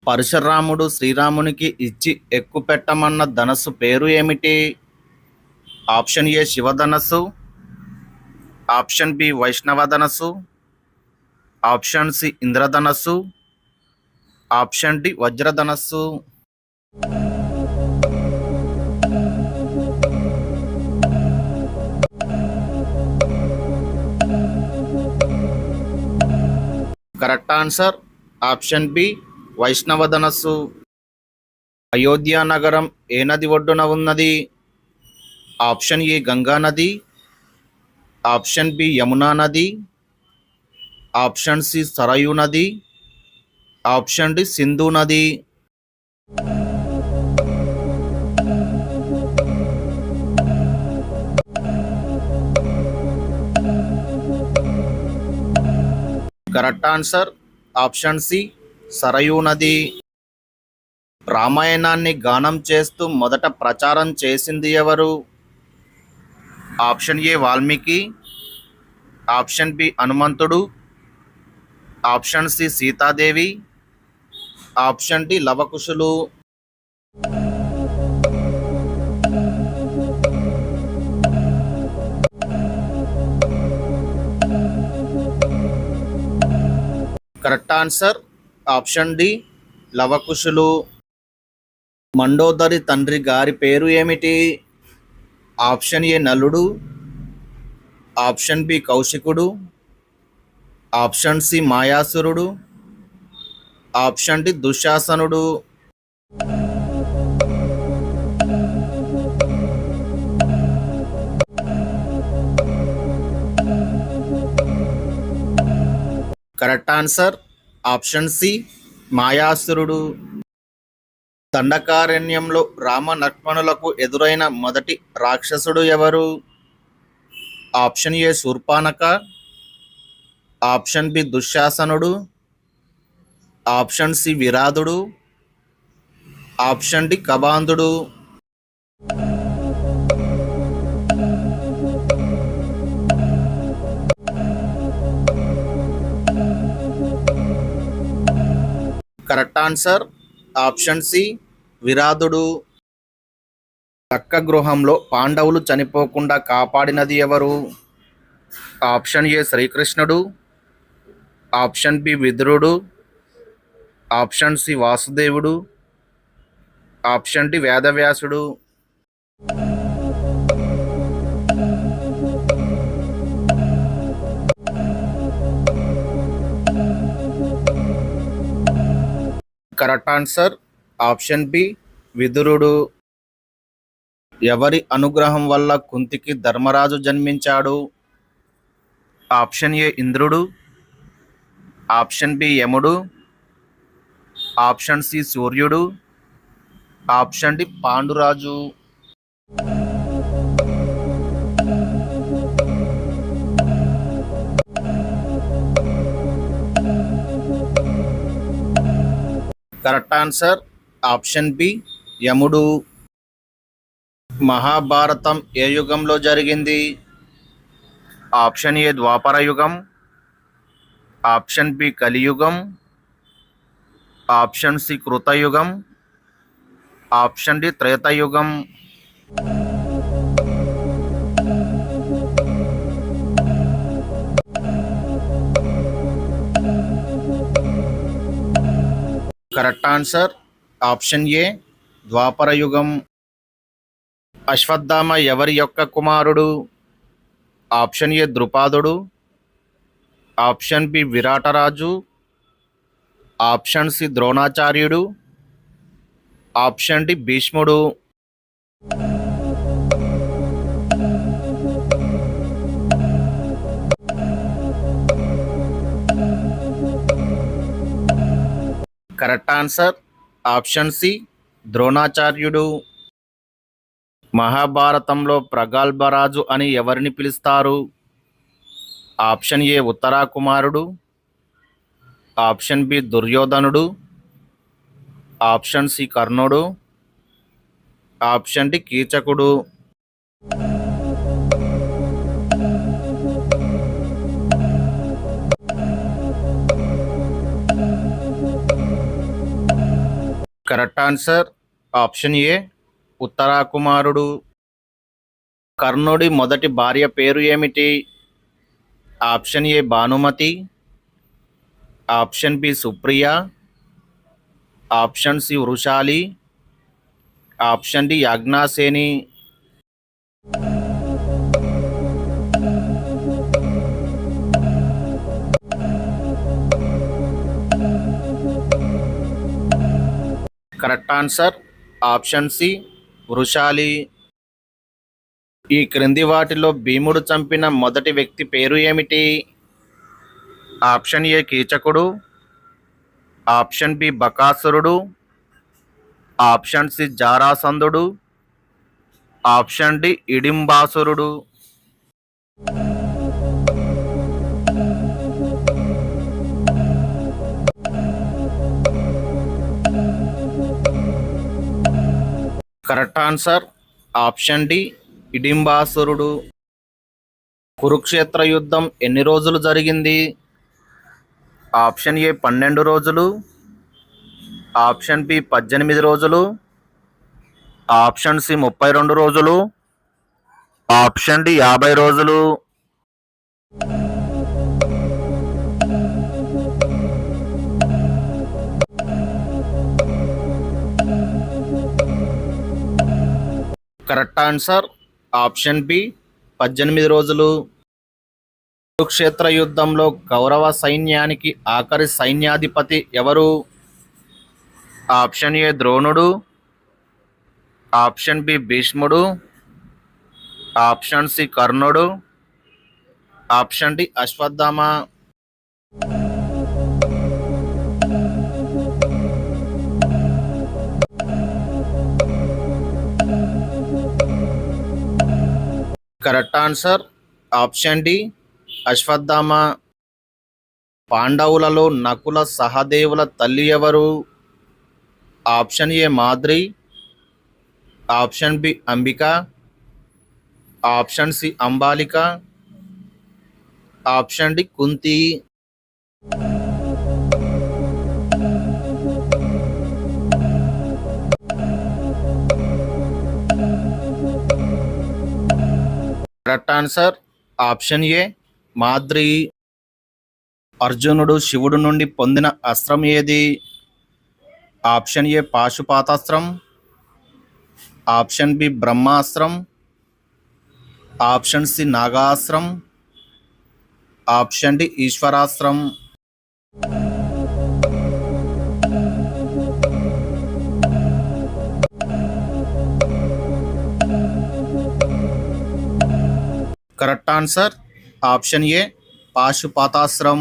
పరశురాముడు శ్రీరామునికి ఇచ్చి ఎక్కుపెట్టమన్న ధనస్సు పేరు ఏమిటి? ఆప్షన్ ఏ శివధనస్సు, ఆప్షన్ బి వైష్ణవ ధనస్సు, ఆప్షన్ సి ఇంద్రధనస్సు, ఆప్షన్ డి వజ్రధనస్సు. కరెక్ట్ ఆన్సర్ ఆప్షన్ బి వైష్ణవ ధనస్సు. అయోధ్య నగరం ఏ నది ఒడ్డున ఉన్నది? ఆప్షన్ ఏ గంగా నది, ఆప్షన్ బి యమునా నది, ఆప్షన్ సి సరయూ నది, ఆప్షన్ డి సింధు నది. Correct answer option C Sarayu నది. రామాయణాన్ని గానం చేస్తూ మొదట ప్రచారం చేసింది ఎవరు? Option A Valmiki, option B హనుమంతుడు, option C Sitadevi, option D లవకుశులు. కరెక్ట్ ఆన్సర్ ఆప్షన్ డి లవకుశులు. మండోదరి తండ్రి గారి పేరు ఏమిటి? ఆప్షన్ ఏ నలుడు, ఆప్షన్ బి కౌశికుడు, ఆప్షన్ సి మాయాసురుడు, ఆప్షన్ డి దుశ్శాసనుడు. కరెక్ట్ ఆన్సర్ ఆప్షన్ సి మాయాసురుడు. దండకారణ్యంలో రామ లక్ష్మణులకు ఎదురైన మొదటి రాక్షసుడు ఎవరు? Option A Shurpanakha, option B దుశ్శాసనుడు, ఆప్షన్ సి విరాధుడు, ఆప్షన్ డి కబాంధుడు. కరెక్ట్ ఆన్సర్ ఆప్షన్ సి విరాధుడు. దక్క గృహంలో పాండవులు చనిపోకుండా కాపాడినది ఎవరు? ఆప్షన్ ఏ శ్రీకృష్ణుడు, ఆప్షన్ బి విదురుడు, ఆప్షన్ సి వాసుదేవుడు, ఆప్షన్ డి వేదవ్యాసుడు. కరెక్ట్ ఆన్సర్ ఆప్షన్ బి విదురుడు. ఎవరి అనుగ్రహం వల్ల కుంతికి ధర్మరాజు జన్మించాడు? ఆప్షన్ ఏ ఇంద్రుడు, ఆప్షన్ బి యముడు, ఆప్షన్ సి సూర్యుడు, option D Panduraju. Correct answer option B యముడు. మహాభారతం ఏ యుగంలో జరిగింది? ఆప్షన్ ఏ ద్వాపర యుగం, ఆప్షన్ బి కలియుగం, ఆప్షన్ సి కృతయుగం, ఆప్షన్ డి త్రేతాయుగం. Correct answer option A Dvapara యుగం. అశ్వత్థామ ఎవరి యొక్క కుమారుడు? ఆప్షన్ ఏ ద్రుపాదుడు, option B Virataraju, option C ద్రోణాచార్యుడు, ఆప్షన్ డి భీష్ముడు. కరెక్ట్ ఆన్సర్ ఆప్షన్ సి ద్రోణాచార్యుడు. మహాభారతంలో ప్రగల్భరాజు అని ఎవరిని పిలుస్తారు? ఆప్షన్ ఏ ఉత్తరాకుమారుడు, ఆప్షన్ బి దుర్యోధనుడు, ఆప్షన్ సి కర్ణుడు, ఆప్షన్ డి కీచకుడు. కరెక్ట్ ఆన్సర్ ఆప్షన్ ఏ ఉత్తరాకుమారుడు. కర్ణుడి మొదటి భార్య పేరు ఏమిటి? Option A Bhanumati, option B Supriya, option C Vrishali, option D Yajnaseni. Correct answer option C Vrishali. ఈ క్రింది వాటిలో భీముడు చంపిన మొదటి వ్యక్తి పేరు ఏమిటి? ఆప్షన్ ఏ కీచకుడు, ఆప్షన్ బి బకాసురుడు, ఆప్షన్ సి జారాసంధుడు, ఆప్షన్ డి ఇడింబాసురుడు. కరెక్ట్ ఆన్సర్ ఆప్షన్ డి ఇడింబాసురుడు. కురుక్షేత్ర యుద్ధం ఎన్ని రోజులు జరిగింది? ఆప్షన్ ఏ 12 రోజులు, ఆప్షన్ బి 18 రోజులు, ఆప్షన్ సి 32 రోజులు, ఆప్షన్ డి 50 రోజులు. కరెక్ట్ ఆన్సర్ ఆప్షన్ బి 18 రోజులు. కురుక్షేత్ర యుద్ధంలో కౌరవ సైన్యానికి ఆఖరి సైన్యాధిపతి ఎవరు? ఆప్షన్ ఏ ద్రోణుడు, ఆప్షన్ బి భీష్ముడు, ఆప్షన్ సి కర్ణుడు, option D Ashwatthama. Correct answer option D Ashwatthama. పాండవులలో నకుల సహదేవుల తల్లి ఎవరు? Option A Madri, option B Ambika, option C Ambalika, option D Kunti. Correct answer option A Madri. అర్జునుడు శివుడు నుండి పొందిన అస్త్రం ఏది? ఆప్షన్ ఏ పాశుపాతాస్త్రం, ఆప్షన్ బి బ్రహ్మాస్త్రం, ఆప్షన్ సి నాగాస్త్రం, ఆప్షన్ డి ఈశ్వరాస్త్రం. Correct answer option A పాశుపాతాస్త్రం.